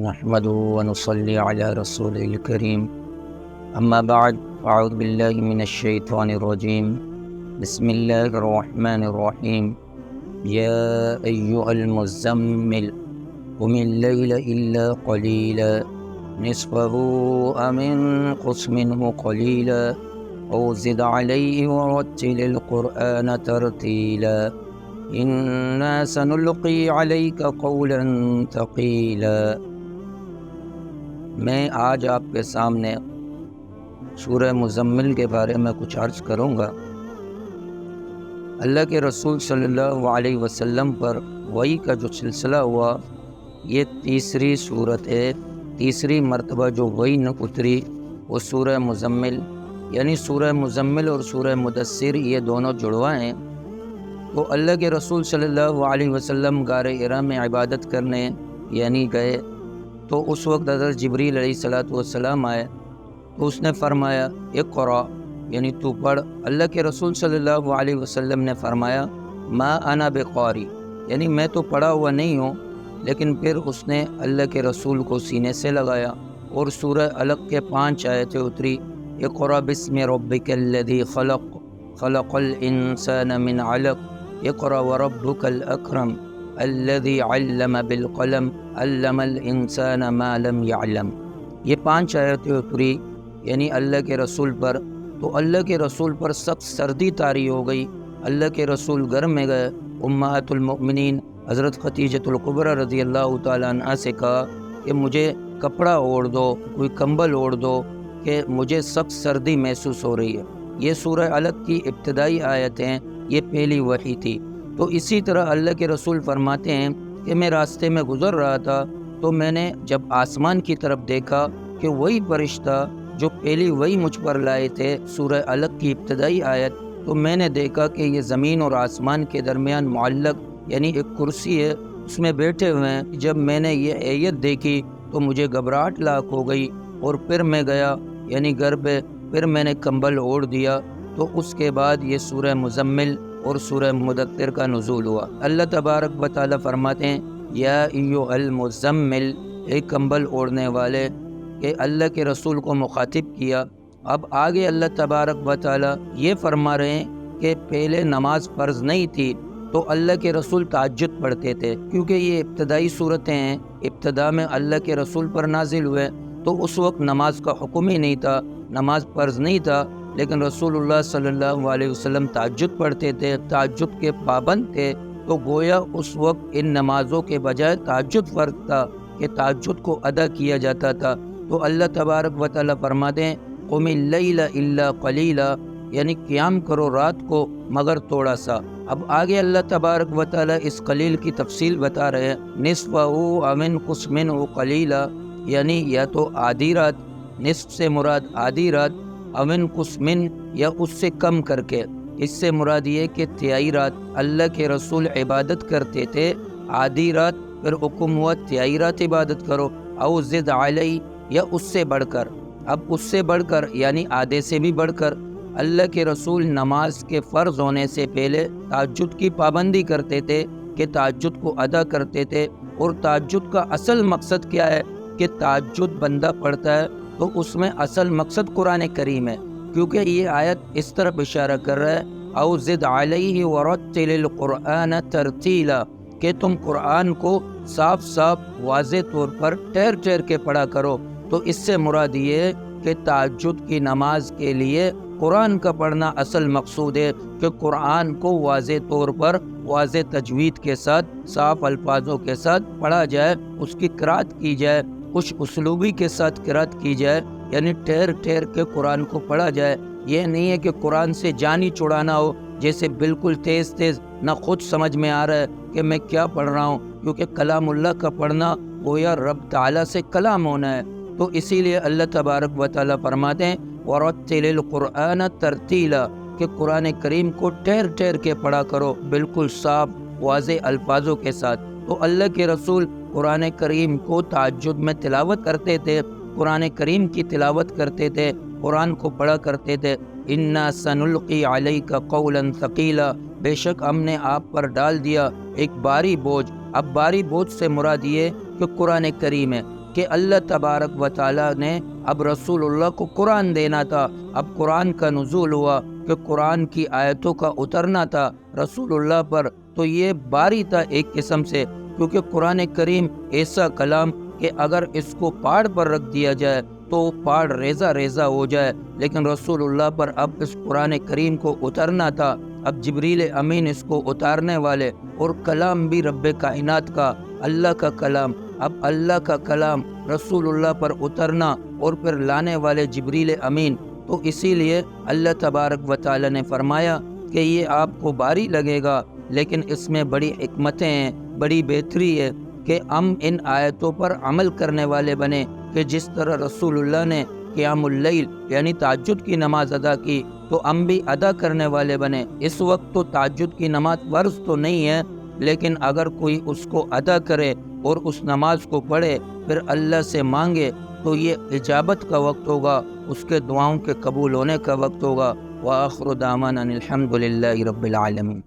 نحمده ونصلي على رسوله الكريم أما بعد أعوذ بالله من الشيطان الرجيم بسم الله الرحمن الرحيم يا أيها المزمل قم الليل إلا قليلا نصفه أو انقص منه قليلا أو زد عليه ورتل القرآن ترتيلا إنا سنلقي عليك قولا ثقيلا۔ میں آج آپ کے سامنے سورہ مزمل کے بارے میں کچھ عرض کروں گا۔ اللہ کے رسول صلی اللہ علیہ وسلم پر وحی کا جو سلسلہ ہوا، یہ تیسری صورت ہے۔ تیسری مرتبہ جو وحی اتری وہ سورہ مزمل، یعنی سورہ مزمل اور سورہ مدثر یہ دونوں جڑواں ہیں۔ تو اللہ کے رسول صلی اللہ علیہ وسلم غار حرا میں عبادت کرنے یعنی گئے، تو اس وقت حضرت جبریل علیہ السلام آئے، تو اس نے فرمایا اقرا، یعنی تو پڑھ۔ اللہ کے رسول صلی اللہ علیہ وسلم نے فرمایا ما انا بقاری، یعنی میں تو پڑھا ہوا نہیں ہوں۔ لیکن پھر اس نے اللہ کے رسول کو سینے سے لگایا اور سورہ علق کے 5 آیتیں اتری، اقرا بسم ربک الذی خلق خلق الانسان من علق اقرا وربک الاکرم الذی علم بالقلم علم الانسان ما لم يعلم۔ یہ 5 آیتیں اتری یعنی اللہ کے رسول پر۔ تو اللہ کے رسول پر سخت سردی طاری ہو گئی۔ اللہ کے رسول گھر میں گئے، امہات المؤمنین حضرت خدیجۃ الکبریٰ رضی اللہ تعالیٰ عنہ سے کہا کہ مجھے کپڑا اوڑھ دو، کوئی کمبل اوڑھ دو، کہ مجھے سخت سردی محسوس ہو رہی ہے۔ یہ سورہ علق کی ابتدائی آیتیں، یہ پہلی وحی تھی۔ تو اسی طرح اللہ کے رسول فرماتے ہیں کہ میں راستے میں گزر رہا تھا، تو میں نے جب آسمان کی طرف دیکھا کہ وہی فرشتہ جو پہلی وہی مجھ پر لائے تھے سورہ علق کی ابتدائی آیت، تو میں نے دیکھا کہ یہ زمین اور آسمان کے درمیان معلق یعنی ایک کرسی ہے، اس میں بیٹھے ہوئے ہیں۔ جب میں نے یہ آیت دیکھی تو مجھے گھبراہٹ لاحق ہو گئی، اور پھر میں گیا یعنی گھر پہ، پھر میں نے کمبل اوڑھ دیا۔ تو اس کے بعد یہ سورہ مزمل اور سورہ مدثر کا نزول ہوا۔ اللہ تبارک و تعالیٰ فرماتے ہیں یا ایھا المزمل، ایک کمبل اوڑھنے والے، کہ اللہ کے رسول کو مخاطب کیا۔ اب آگے اللہ تبارک و تعالیٰ یہ فرما رہے ہیں کہ پہلے نماز فرض نہیں تھی تو اللہ کے رسول تہجد پڑھتے تھے، کیونکہ یہ ابتدائی صورتیں ہیں، ابتدا میں اللہ کے رسول پر نازل ہوئے، تو اس وقت نماز کا حکم ہی نہیں تھا، نماز فرض نہیں تھا، لیکن رسول اللہ صلی اللہ علیہ وسلم تہجد پڑھتے تھے، تہجد کے پابند تھے۔ تو گویا اس وقت ان نمازوں کے بجائے تہجد فرض تھا کہ تہجد کو ادا کیا جاتا تھا۔ تو اللہ تبارک و تعالیٰ فرماتے ہیں قم اللیل الا قلیلا، یعنی قیام کرو رات کو مگر تھوڑا سا۔ اب آگے اللہ تبارک و تعالیٰ اس قلیل کی تفصیل بتا رہے ہیں، نصفہ او انقص منہ قلیلا، یعنی یا تو آدھی رات، نصف سے مراد آدھی رات، او انقص منہ یا اس سے کم کر کے، اس سے مراد یہ کہ تہائی رات۔ اللہ کے رسول عبادت کرتے تھے آدھی رات، پھر حکم ہوا تہائی رات عبادت کرو، او زد علیہ یا اس سے بڑھ کر۔ اب اس سے بڑھ کر یعنی آدھے سے بھی بڑھ کر۔ اللہ کے رسول نماز کے فرض ہونے سے پہلے تہجد کی پابندی کرتے تھے کہ تہجد کو ادا کرتے تھے۔ اور تہجد کا اصل مقصد کیا ہے کہ تہجد بندہ پڑھتا ہے تو اس میں اصل مقصد قرآن کریم ہے، کیونکہ یہ آیت اس طرف اشارہ کر رہا ہے او زد علیہ ورتل القرآن ترتیلا، کہ تم قرآن کو صاف صاف واضح طور پر ٹھہر ٹھہر کے پڑھا کرو۔ تو اس سے مراد یہ ہے کہ تہجد کی نماز کے لیے قرآن کا پڑھنا اصل مقصود ہے، کہ قرآن کو واضح طور پر واضح تجوید کے ساتھ صاف الفاظوں کے ساتھ پڑھا جائے، اس کی قرأت کی جائے، خوش اسلوبی کے ساتھ قرأت کی جائے، یعنی ٹھہر ٹھہر کے قرآن کو پڑھا جائے۔ یہ نہیں ہے کہ قرآن سے جان ہی چھڑانا ہو، جیسے بالکل تیز تیز، نہ خود سمجھ میں آ رہا ہے کہ میں کیا پڑھ رہا ہوں، کیونکہ کلام اللہ کا پڑھنا گویا رب تعالیٰ سے کلام ہونا ہے۔ تو اسی لیے اللہ تبارک و تعالیٰ فرماتے ہیں وَرَتِّلِ الْقُرْآنَ تَرْتِيلًا، کہ قرآن کریم کو ٹھہر ٹھہر کے پڑھا کرو، بالکل صاف واضح الفاظوں کے ساتھ۔ تو اللہ کے رسول قرآن کریم کو تہجد میں تلاوت کرتے تھے، قرآن کریم کی تلاوت کرتے تھے، قرآن کو پڑھا کرتے تھے۔ اِنَّا سَنُلْقِي عَلَيْكَ قَوْلًا ثَقِيلًا، بے شک ہم نے آپ پر ڈال دیا ایک بھاری بوجھ۔ اب بھاری بوجھ سے مراد یہ کہ قرآن کریم ہے، کہ اللہ تبارک و تعالیٰ نے اب رسول اللہ کو قرآن دینا تھا، اب قرآن کا نزول ہوا کہ قرآن کی آیتوں کا اترنا تھا رسول اللہ پر، تو یہ باری تھا ایک قسم سے، کیونکہ قرآن کریم ایسا کلام کہ اگر اس کو پہاڑ پر رکھ دیا جائے تو پہاڑ ریزہ ریزہ ہو جائے، لیکن رسول اللہ پر اب اس قرآن کریم کو اترنا تھا۔ اب جبریل امین اس کو اتارنے والے، اور کلام بھی رب کائنات کا، اللہ کا کلام، اب اللہ کا کلام رسول اللہ پر اترنا اور پھر لانے والے جبریل امین، تو اسی لیے اللہ تبارک و تعالی نے فرمایا کہ یہ آپ کو بھاری لگے گا، لیکن اس میں بڑی حکمتیں ہیں، بڑی بہتری ہے کہ ہم ان آیتوں پر عمل کرنے والے بنے، کہ جس طرح رسول اللہ نے قیام اللیل یعنی تہجد کی نماز ادا کی تو ہم بھی ادا کرنے والے بنے۔ اس وقت تو تہجد کی نماز فرض تو نہیں ہے، لیکن اگر کوئی اس کو ادا کرے اور اس نماز کو پڑھے پھر اللہ سے مانگے تو یہ اجابت کا وقت ہوگا، اس کے دعاؤں کے قبول ہونے کا وقت ہوگا۔ وآخر دعوانا الحمد للہ رب العالمین۔